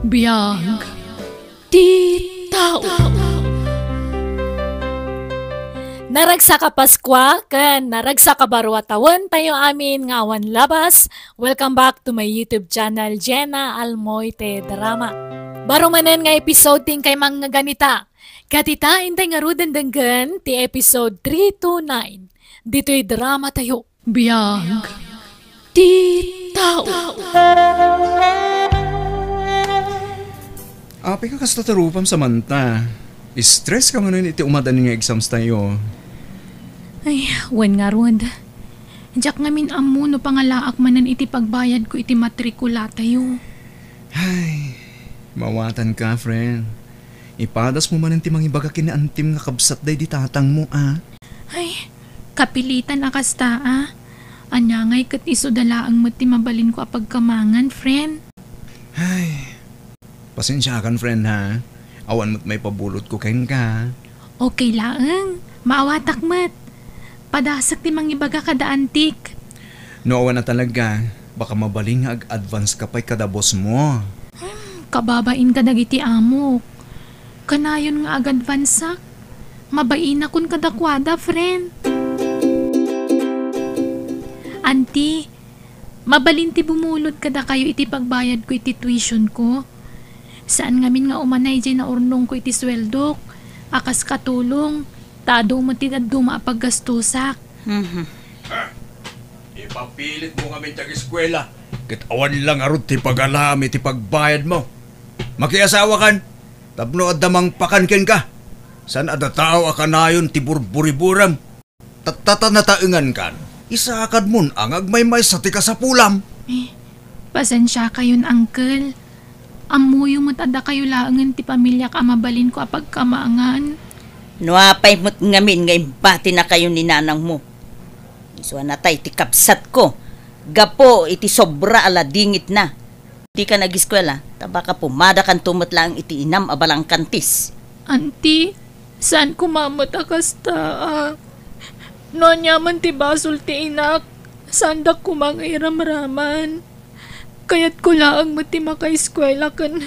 Biyag ti tao. Naragsa ka Paskwa, kan naragsa ka barwatawan tayo amin nga awan labas. Welcome back to my YouTube channel, Jenna Almoite Drama. Baro manen nga episode ting kay mga ganita. Katita intay nga rudan denggan ti episode 329. Dito'y drama tayo. Biyag ti tao. Api ka kasta tarupam sa manta. Stress ka ngayon iti umadan nga exams tayo. Ay, wen nga rod. Diyak ngamin amo no pangalaak manan iti pagbayad ko iti matrikula tayo. Ay, mawatan ka, friend. Ipadas mo man ti mga ibaga kinaantim nga kabsat day di tatang mo, ah. Ay, kapilitan akasta, ah. Anya ngay kat iso dalaang mo ti mabalin ko apagkamangan, friend. Ay, pasensya kan, friend, ha. Awan mo't may pabulot ko kain ka. Okay laang, maawatak mat. Padasak ti mangibaga kada antik. No, awan na talaga. Baka mabaling nga advance ka pa'y kada boss mo. Kababain ka dagiti amok. Kanayon nga ag-advansak. Mabain akon kadakwada, friend. Auntie, mabalinti bumulot kada kayo iti pagbayad ko iti tuition ko. Saan ngamin nga umanay dyan na urnong ko iti sweldok. Akas katulong. Tado mo tinaduma paggastusak. Ipapilit mo kami tag-eskwela. Kitawan lang arot ti pag-alami ti pagbayad mo. Makiasawa kan. Tapno adamang pakankin ka. San adatao akanayon ti burburiburam. Tatanataengan kan. Isakad mon ang agmay-may sa ti kasapulam. Pasensya kayon, uncle. Amuyo mo't ada kayo laangan ti pamilya ka mabalin ko apag kamaangan. Nuapay mo't ngamin nga imbati na kayo ni nanang mo. Iswa na tay ti kapsat ko. Gapo iti sobra ala dingit na. Di ka nag-eskwela, tabaka pumada kan tumot lang iti inam abalang kantis. Auntie, saan kumamot akasta? Nonya man ti basol ti inak, sandak kumang iramraman. Kayat ko laang mo ti maka-eskwela kan.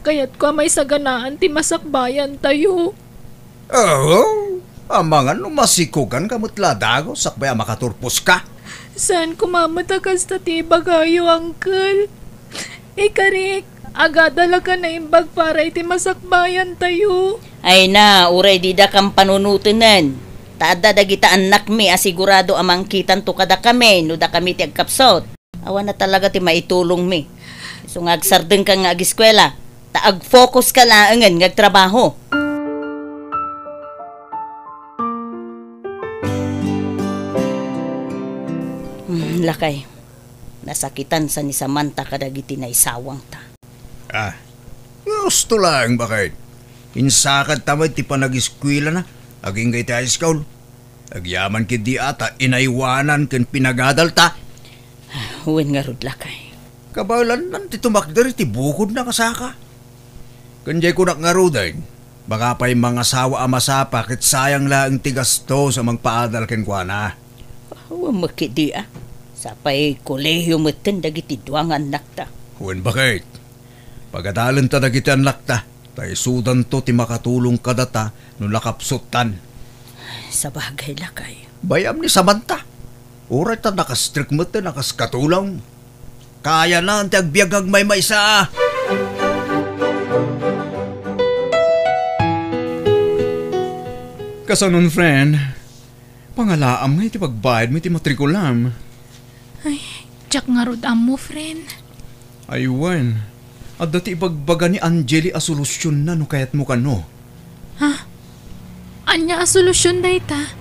Kayat ko may saganaan ti masakbayan tayo. Oh, amangan numasikugan kamutla dago sakbay makaturpos ka. Saan kumamot akasta ti bagayo, uncle? Ikarik, agadala ka na imbag para iti masakbayan tayo. Ay na, uray dida kang panunutinan. Tada dagita anak mi asigurado amang kitan to kada kami, no da kami ti agkapsot. Awan na talaga ti maitulong mi. So ngagsardeng ka nga ag-eskwela, taag-focus ka laangan ngagtrabaho. Lakay, nasakitan sa ni Samantha kadagiti na isawang ta. Gusto lang bakit? Insakad tamad ti pa nag-eskwela na, aging kay tayo school. Agyaman kid di ata, inaiwanan ken pinagadal ta. Huwin nga rod lakay. Kabalan nan ti tumakder ti bukod na kasaka. Kanjay ko nakngaruday, baka pa'y mga sawa amasapa kit sayang lang ti gasto sa magpaadal ken kwa na. Huwag makidi Sapay kolehiyo mo tin dagiti duwang anak ta. Huwin bakit? Pagadalan ta dagiti anak ta, tay sudan to ti makatulong kadata no lakapsutan. Sa bagay lakay. Bayam ni Samantha. Uray ta nakastrik mo ta nakaskatulong. Kaya na ang tiagbiagag may maysa. Kasanon, friend, pangalaam nga iti pagbayad mo iti matrikulam. Ay, tiyak nga rod mo, friend. Aywan, at dati ibagbaga ni Angeli a solusyon na no kayat mo kano. Ha? Anya a solusyon day ta?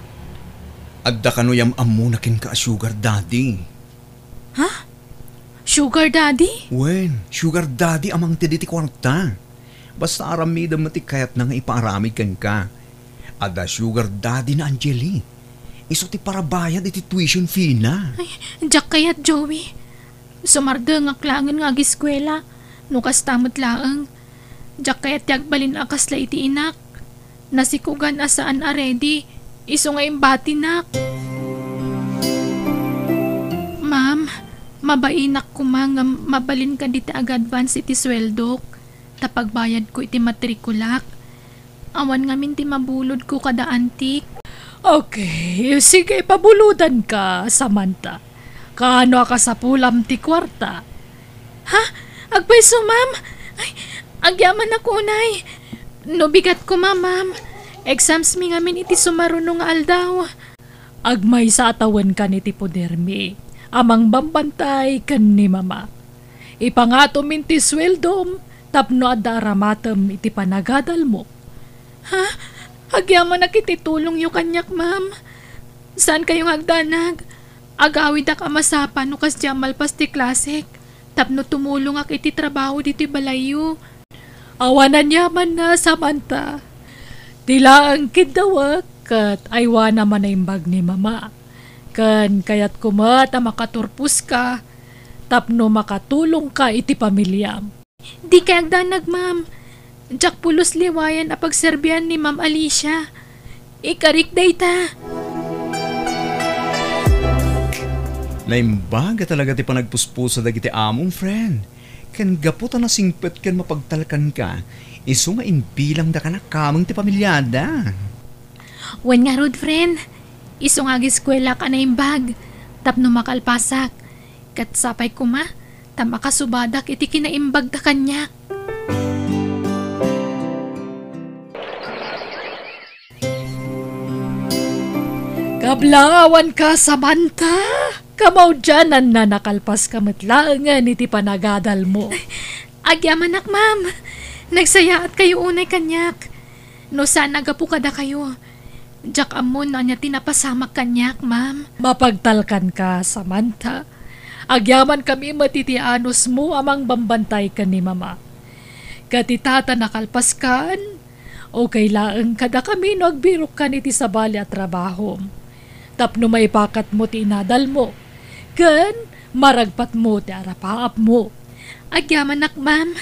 Adda kano yam amo na kin ka sugar daddy. Ha? Sugar daddy? Wen, sugar daddy amang tiditi kwarta. Basta aramida mati kayat na nga ipaaramid kan ka. Ada sugar daddy na Angeli. Iso ti para bayad iti tuition fee na. Ay, diyak kayat, Joey. Sumarda nga klangan nga giskwela. Nukas tamot laang. Diyak kayat yagbalin akas la iti inak. Nasikugan asaan aredi. Iso nga imbati nak. Ma'am, mabainak ko nga mabalin ka dita ag-advance iti sweldok. tapagbayad ko iti matrikulak. Awan ngamin ti mabulod ko kada antik. Okay, sige, pabuludan ka, Samantha. Kaano ka sa pulam ti kwarta? Ha? Agpaiso, ma'am? Ay, agyaman ako, unay. No bigat ko, ma'am. Exams mi ngamin iti sumarunong nga aldaw. Agmay sa atawan ka ni Tipodermi. Amang bambantay kan ni mama. Ipangatom inti sweldom, tapno adda aramatem iti panagadal mo. Ha? Agyaman na kititulong yu kanyak, ma'am. Saan kayong agdanag? Agawid ak amasapan no kas jamal pas ti klasik. Tapno tumulong ak iti trabaho dito balayo. Awanan yaman na, Samantha. Tila ang kidawak kat aywa naman na imbag ni mama. Kan kayat kumat makaturpus ka, tapno makatulong ka iti pamilyam. Di kay agdanag, ma'am. Diyak pulos liwayan apagserbian ni Ma'am Alicia. Ikarik dayta. Naimbaga talaga ti panagpuspusa dagiti among friend. Ken gaputa na singpet ken mapagtalkan ka. Isu nga inbilang da ka na kamang ti pamilyada. Wen nga rod, friend. Isu nga giskwela ka na imbag. Tapno makalpasak. Kat sapay kuma, tamakasubadak iti kinaimbag da kanyak. Kablangawan ka, Samantha. Kamaw dyanan na nakalpas kamatlaangan iti panagadal mo. Agyaman ak, ma'am. Nagsayaat kayo unay kanyak. No saan nagapu kada kayo. Diyak amon na niya tinapasamak kanyak, ma'am. Mapagtalkan ka, Samantha. Agyaman kami matitianos mo amang bambantay ka ni mama. Katitata nakalpas kan, o kailaang kada kami no agbirok ka niti sabali at trabaho. Tapno may pakat mo ti inadal mo. Kan, maragpat mo ti arapaap mo. Agyaman ak, ma'am.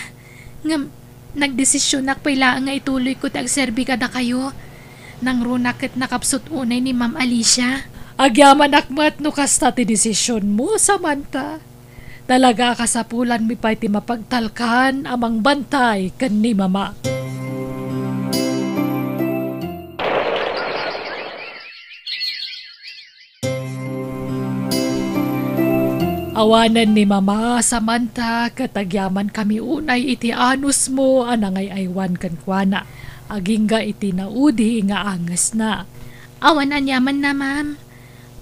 Ngam, nagdesisyon ak pailaan nga ituloy ko ti agserbi kada kayo. Nang runak at nakapsot unay ni Ma'am Alicia. Agyaman akmat no kasta ti desisyon mo, Samantha. Talaga kasapulan mi pa iti mapagtalkan amang bantay kan ni mama. Awanan ni mama, Samantha, katagyaman kami unay iti anus mo anangay aywan kankwana. Agingga iti naudi nga angas na. Awanan yaman na, ma'am.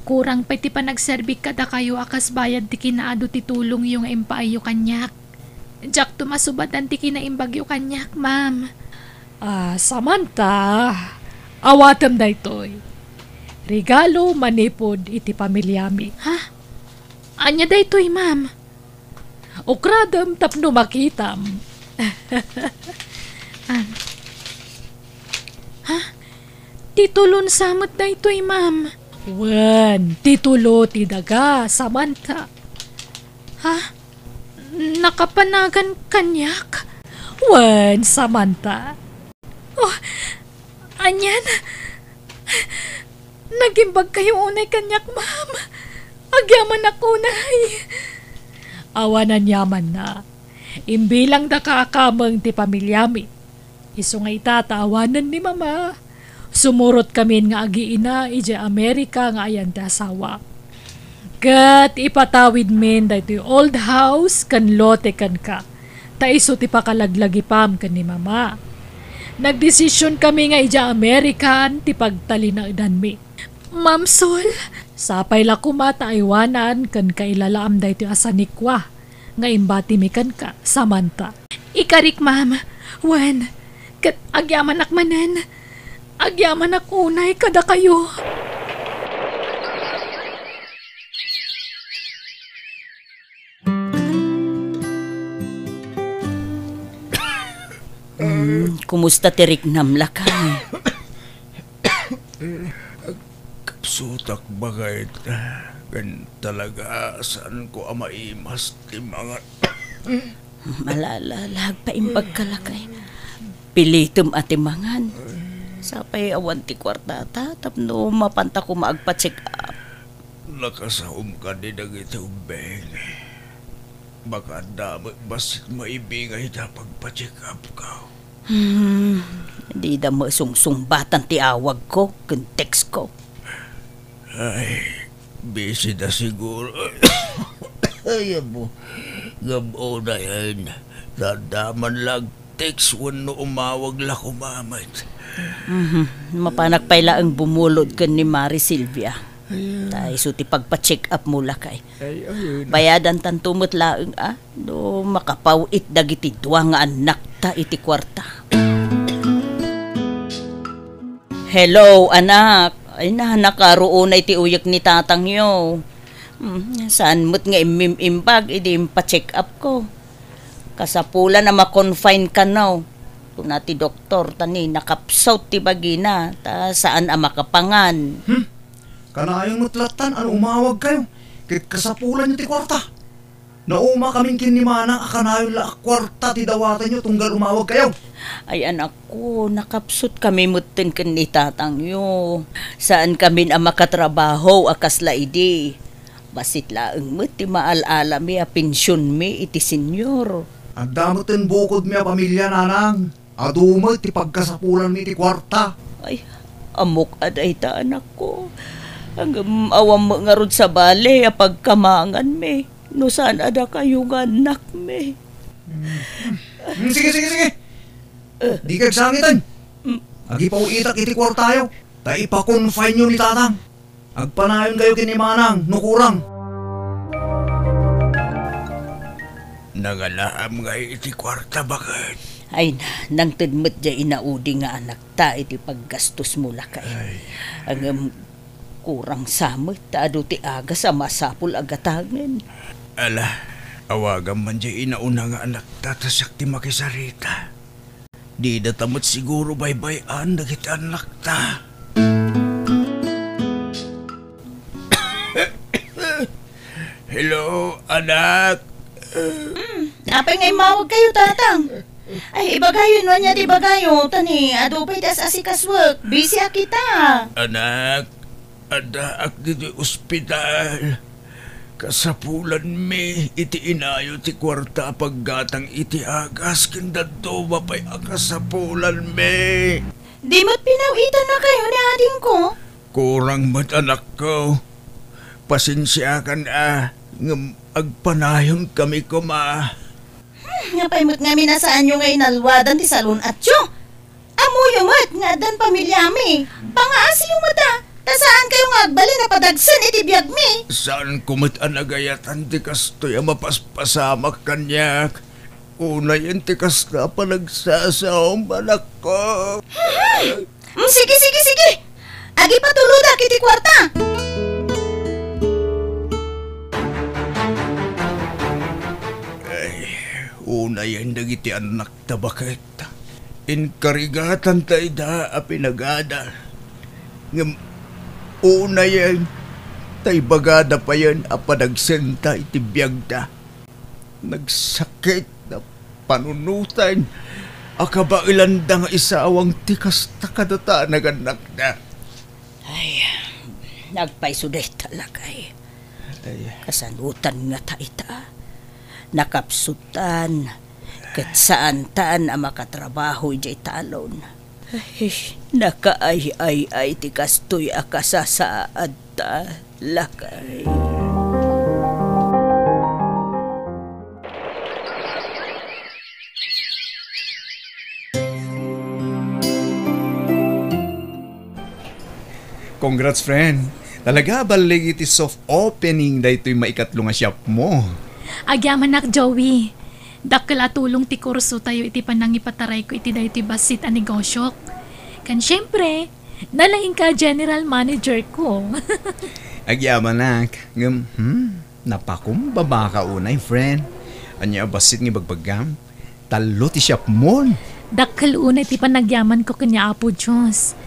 Kurang pa iti panagserbik kada kayo akas bayad ti kinaado ti tulong yung impaayo kanyak. Diyak tumasubatan ti kinaimbagyo kanyak, ma'am. Samantha, awatem daytoy. Regalo manipod iti pamilyami. Ha? Anya daytoy, ma'am? Ukradam tapno makitam. Ha? Titulon samot daytoy, ma'am. Wen, titulo ti daga, Samantha. Ha? Nakapanagan kanyak? Wen, Samantha. Oh, anyan? Nagimbag kayo unay kanyak, ma'am. Agyaman ako, nay. Awanan yaman na. Imbilang da kakamang ti pamilyami. Isu nga itataawanan ni mama. Sumurot kami nga agiina ije Amerika nga ayan ti asawa. Kat ipatawid min dahito old house kan lote kan ka. Ta iso ti pakalaglagi pam kan ni mama. Nagdesisyon kami nga ije Amerikan ti pagtalinagdan mi. Ma'am Sol, sapay la kumata aywanan kan kailalaam dahito asanikwa. Nga imbati mi kan ka, Samantha. Ikarik, ma'am. Wen, kat agyaman akmanan. Agyaman ako unay kada kayo. Kumusta tirik namlakan? Kapsutak bagay kan talaga saan ko maimas ti mga Malalalag pa imbag kalakay. Pilitum ati mangan. Sapay awan ti kwartata tapno mapanta ko maagpa-check up. nakasahom ka din ang iti ubeng. Baka dami basit maibingay na pagpa-check up ka. Di da masungsung-batan ti awag ko, kun text ko. Ay, busy na siguro. Ay, mo. Gabo na yan. Dandaman lang text no umawag la kumamit. Mapanakpay lang bumulod kan ni Mari Silvia. Tay so ti pagpa-check up mo lakay. Bayadan tan tumot laeng do makapawit dagiti duwa nga anak ta iti kwarta. Hello anak. Ay na nakaroon na iti uyak ni tatang yo. Saan mo't nga imimbag idi pa-check up ko. Kasapulan na ma-confine ka now. Kung nati doktor tani nakapsaw ti bagina ta saan makapangan. Kanayong mutlatan, ano umawag kayo? Kit kasapulan nyo ti kwarta. Nauma kaming kinimana, akanayon la kwarta ti dawatan nyo tunggal umawag kayo. Ay anak ko, nakapsot kami mutin kan ni tatang yo. Saan kami makatrabaho akas la idi. Basit laeng mo ti maalala mi pensyon mi iti senyor. Ang damotin bukod mi pamilya nanang. Adumo ti pagkasapulan mi ti kwarta. Ay, amok aday ta anak ko. Hanggang awam mo nga rod sa bale, pagkamangan me. No saan ada kayo nga anak me. Sige. Di kag sangitan. Agi pa uitak iti kwartayo. Ta ipa-confine nyo ni tatang. Agpanayon kayo kinimanang, nukurang. Nagalaam nga iti kwarta bakit? Ay na, nang tudmot dya inaudi nga anak ta iti paggastos mo lakay. Ang kurang samot ta adu ti aga sa masapul agatangen. Ala, awagan man dya inauna nga anak ta tasak ti makisarita. Di datamot siguro baybayan dagiti anak ta. Hello, anak. Napay ngay mawag kayo tatang. Ay, ibagayon mo niya di bagayo. Tani, adupay das asikaswag. Busy kita. Anak, ada ak dito ospital. Kasapulan mi, iti inayo ti kwarta paggatang iti agas. Kindado mapay akasapulan mi. Di mo't pinawitan na kayo ni ading ko. Kurang mat anak ko. Pasensya ka na. Agpanayon kami ko ma. Ngapay mo't nga minasaan nyo ngayon alwadan ti salon at yo. Amo yung mat nga dan pamilya mi. Pangaasi yung mata. Tasaan kayo nga agbali na padagsan iti biyag mi. Saan kumit anagayatan ti kastoy ang mapaspasamak kanyak. Una yan ti kasta pa nagsasawang anak ko. Sige. Agi patuludak iti kwarta. Una yan dagiti anak ta bakit. Inkarigatan ta ida a pinagada. Una yan, tay bagada pa yan a panagsenta iti biyag ta. Nagsakit na panunutan. Akabailan da nga isawang tikas ta kadata naganak na. Ay, nagpaisuday talaga eh. Kasanutan nga ta ita. Nakapsutan, kat saan taan ang makatrabaho jay talon. Ay, nakaay-ay-ay ti kastoy akasasaad ta, lakay. Congrats, friend. Talaga balig iti soft opening da ito'y maikatlo nga shop mo. Agyaman nak Joey. Dakkel atulong ti kurso tayo iti panangipataray ko iti daytoy basit a negosyo. Kan syempre, nalaing ka general manager ko. Agyaman nak. Napakumbaba ka unay, friend. Anya basit nga bagbagam. Talo ti shop mo. Dakkel unay ti panagyaman ko kanya apo Diyos.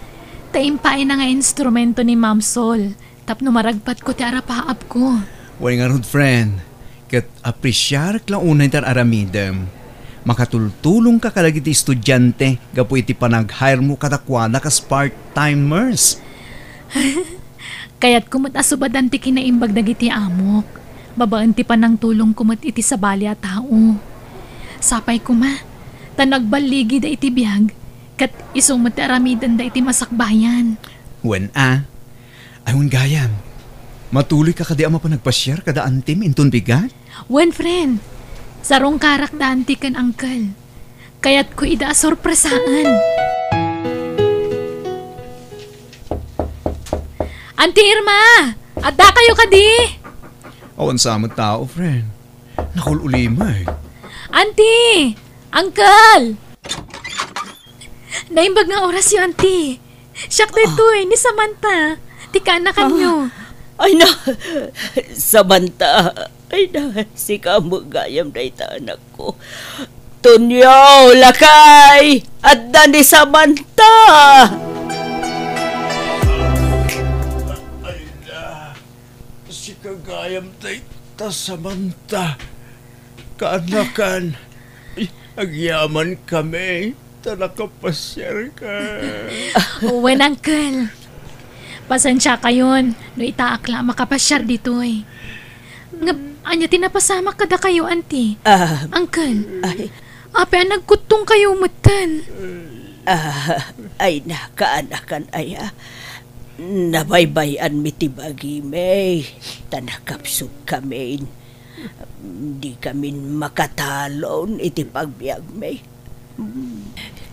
Taimpain na nga instrumento ni Ma'am Sol. Tapno maragpat ko ti arapaap ko. Way nga rod, friend. Kat apresyar lang unay tar aramidem. Makatultulong ka kalagiti estudyante gapo iti panag-hire mo katakwana kas part-timers. Kaya't kumot asubadan ti kinaimbag dagiti amok. Babaan ti pa ng tulong kumat iti sa bali a tao. Sapay ko ma, tanagbaligi da iti biyag, kat isong mataramidan da iti masakbayan. Wen ayun gayam. Matuloy ka kadi ama pa nagpasyar kada antim inton bigat? Wen friend, sarong karak da anti kan angkel. Kaya't ko ida sorpresaan. Auntie Irma! Adda kayo kadi! Awan sa amang tao, friend. Nakululima eh. Auntie! Uncle! Naimbag nga oras yung auntie. Siyak dito ni Samantha. Tika anakan nyo. Ay na, Samantha. Ay na, si kamo gayam na ita anak ko. Tunyo, lakay! Adda ni Samantha! Si kagayam tay ta Samantha. Kaanakan. Agyaman kami. Ta nakapasyar ka. Uwen, Uncle. Pasensya kayon. No itaakla makapasyar dito eh. Nga, anya tinapasama kada kayo, auntie. Uncle. Ape, nagkutong kayo mutan. Ay na, kaanakan ay nabaybayan mi ti bagi may tanakapsot kami. Di kami makatalon iti pagbiag may.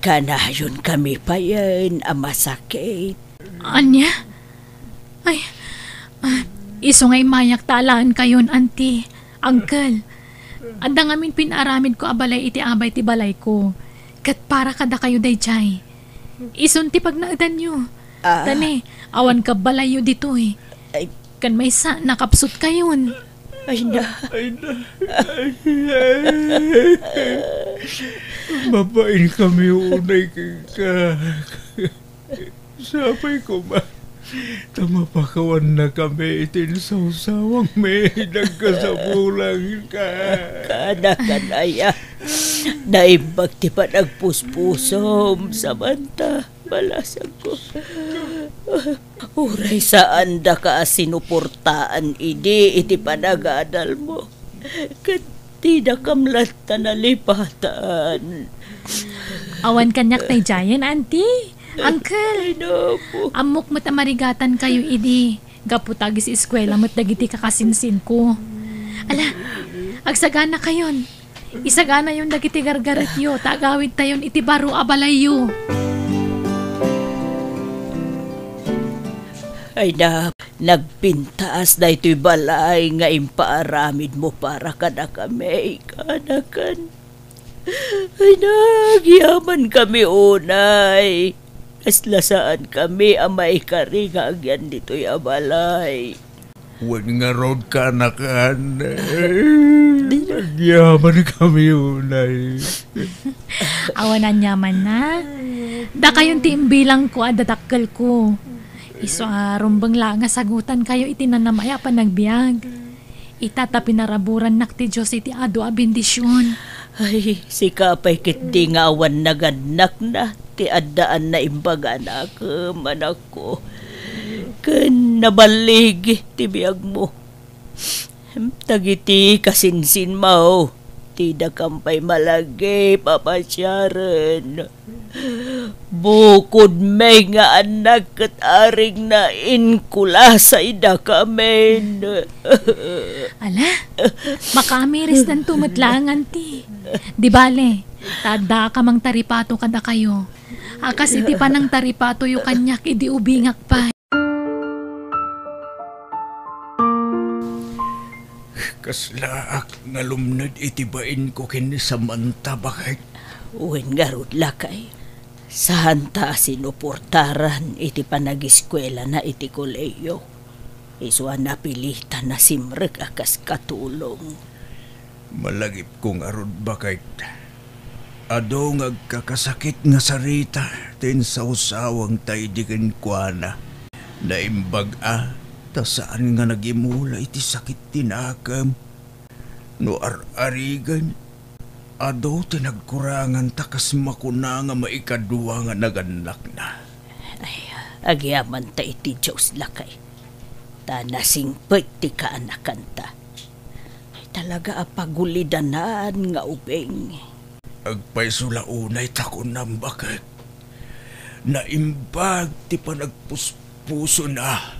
Kanayon kami pa yan, masakit. Anya? Ay, iso nga'y mayak talaan kayon, auntie. Uncle, andang amin pinaramid ko abalay iti abay ti balay ko. Kat para kada kayo dayjay. Ison ti pagnaadan nyo. Tani, awan ka balayo dito eh. Ay, Kan may sa nakapsot kayon. ay na. Mabain kami unay ka. Sapay ko ba? Tamapakawan na kami itin sawsawang may nagkasabulang ka. Kaanakan ay naimbag ti pa nagpuspusom, Samantha. Balasan ko. Uray saan da ka sinuportaan iti panagadal mo. Kat di da kamlat na nalipatan. Awan kanyak tay jayan, auntie. Uncle, Ay na po. amok matamarigatan kayo idi. Gaputagis eskwela mat dagiti kakasinsin ko. Ala, agsagana kayon. Isagana yung dagiti gargaret yo. Tagawid tayon iti baro abalayo. Ay na, nagpintaas na ito'y balay nga impaaramid mo para kada kami, kanakan. Ay nagyaman kami unay. Kaslasaan kami amay kari nga agyan dito'y abalay. Huwag nga road kanakan. Agyaman kami unay. Awanan yaman na. Da kayon ti imbilang ko adatakkel ko. Iso rumbang lang nga sagutan kayo itinanamaya pa nagbiag. Itata pinaraburan nak ti Diyos iti ado a bendisyon. Ay, si kapay kit di nga awan naganak na. Ti addaan na imbagan ako, manak ko. Kan nabalig ti biyag mo. Tagiti kasinsin mo. Tida kampay malagi, papasyaran. Bukod may nga anak kat aring na inkula sa ida kamen. Ala, makamiris ng tumatlangan ti. Di bale, tada ka mang taripato kada kayo. Akas iti pa ng taripato yung kanyak idi ubingak pa. Kaslaak nga lumnad itibain ko kin Samantha bakit? Uwin garud lakay. Saan ta sinuportaran iti panagiskwela na iti koleyo. Iswa napilitan na simrek akas katulong. Malagip kong arod bakit? Ado ngagkakasakit nga sarita tin sa usawang taydikin kwa na. Naimbag ta saan nga nagimula iti sakit tinakam. No ar-arigan, ado tinagkurangan takas makuna nga maikadwa nga naganak na. Ay, agyaman ta iti Diyos lakay. Ta nasingpet ti kaanakan ta. talaga apagulidanan nga ubeng. Agpay sulaunay tako ng bakit. Naimbag ti panagpuspuso na.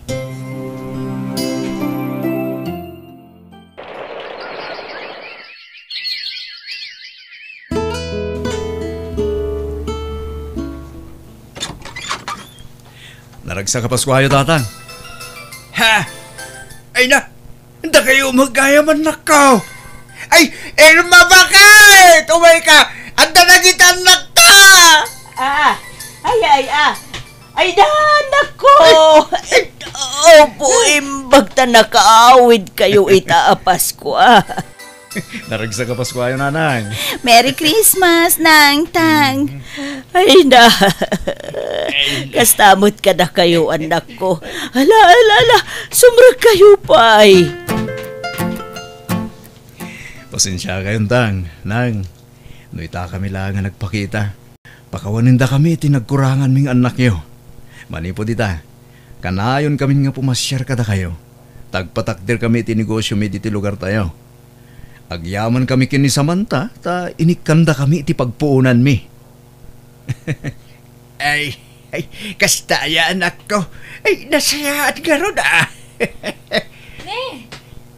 Naragsa ka Paskwayo, tatang. Ha? Ay na! Hindi kayo magayaman na ka! Ay! Irma bakit? Umay ka! Anda na gitanak ka! Ay, danak ko! Opo, imbag ta nakaawid kayo ita Pasko. Naragsa ka Paskwayo, nanay. Merry Christmas, nang tang. Ay na. Kastamot ka na kayo, anak ko. Ala, sumrag kayo pa ay. Pasensya kayong tang, nang. Nuita kami lang nga nagpakita. Pakawaninda kami tinagkurangan ming anak nyo. Manipo dita, kanayon kami nga pumasyar kada kayo. Tagpatakdir kami tinegosyo mi diti lugar tayo. Agyaman kami kini Samantha, ta inikanda kami iti pagpuunan mi. Ay, kastaya anak ko. Ay, nasayaan ka ron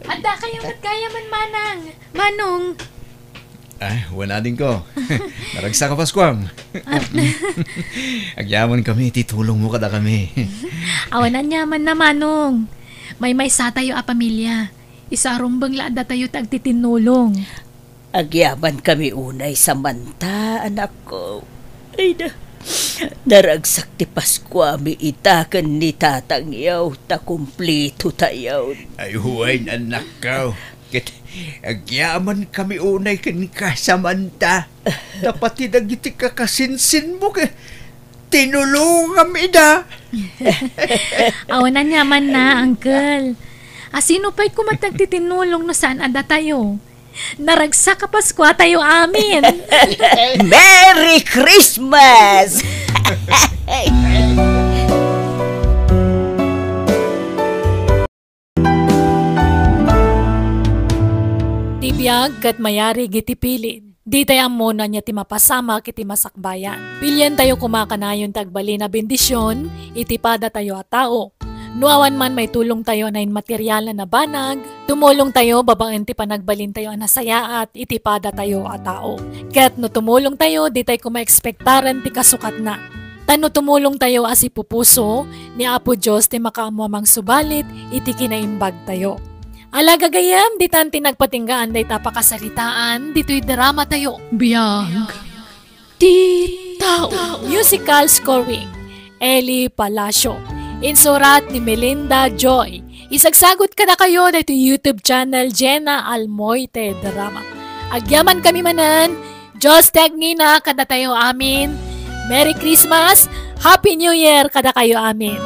Anda kayong nagkayaman manang. Manong. Ay, wala din ko. Naragsa ka Paskwang. Agyaman kami, titulong mo kada kami. Awanan yaman na manong. May sa tayo a pamilya. Isarumbang laada tayo tagtitinulong. Agyaman kami unay Samantha, anak ko. Ay na. Naragsak ti Paskwami itakan ni tatang yaw, ta kumplito tayaw. Ay, huway anak ko. Agyaman kami unay ka Samantha. Dapat tinagiti ka kasinsin mo ka. Tinulong kami na. Awanan yaman na, uncle. Asino pa'y kumatagtitinulong no saan ada tayo? Naragsak ka Pasko tayo amin. Merry Christmas! Tibiyag kat mayari giti pilid. Di tayo muna niya ti mapasama kiti masakbayan. Pilyan tayo kumakanayon tagbali na bendisyon, itipada tayo a tao. Nuawan man may tulong tayo na material na banag, tumulong tayo babaen ti panagbalin tayo anasaya at itipada tayo a tao. Ket no tumulong tayo, di tayo kumaekspektaran ti kasukat na. Tano tumulong tayo as ipupuso, ni Apo Diyos ti makaamwamang subalit, iti kinaimbag tayo. Alaga gayam, di tanti nagpatinggaan day tapakasaritaan, dito'y drama tayo. Biyag. Di tao. Musical scoring, Eli Palacio. Insurat ni Melinda Joy. Isagsagot ka na kayo dito YouTube channel Jenna Almoite Drama. Agyaman kami manan, Diyos tegnina kada tayo amin. Merry Christmas, Happy New Year kada kayo amin.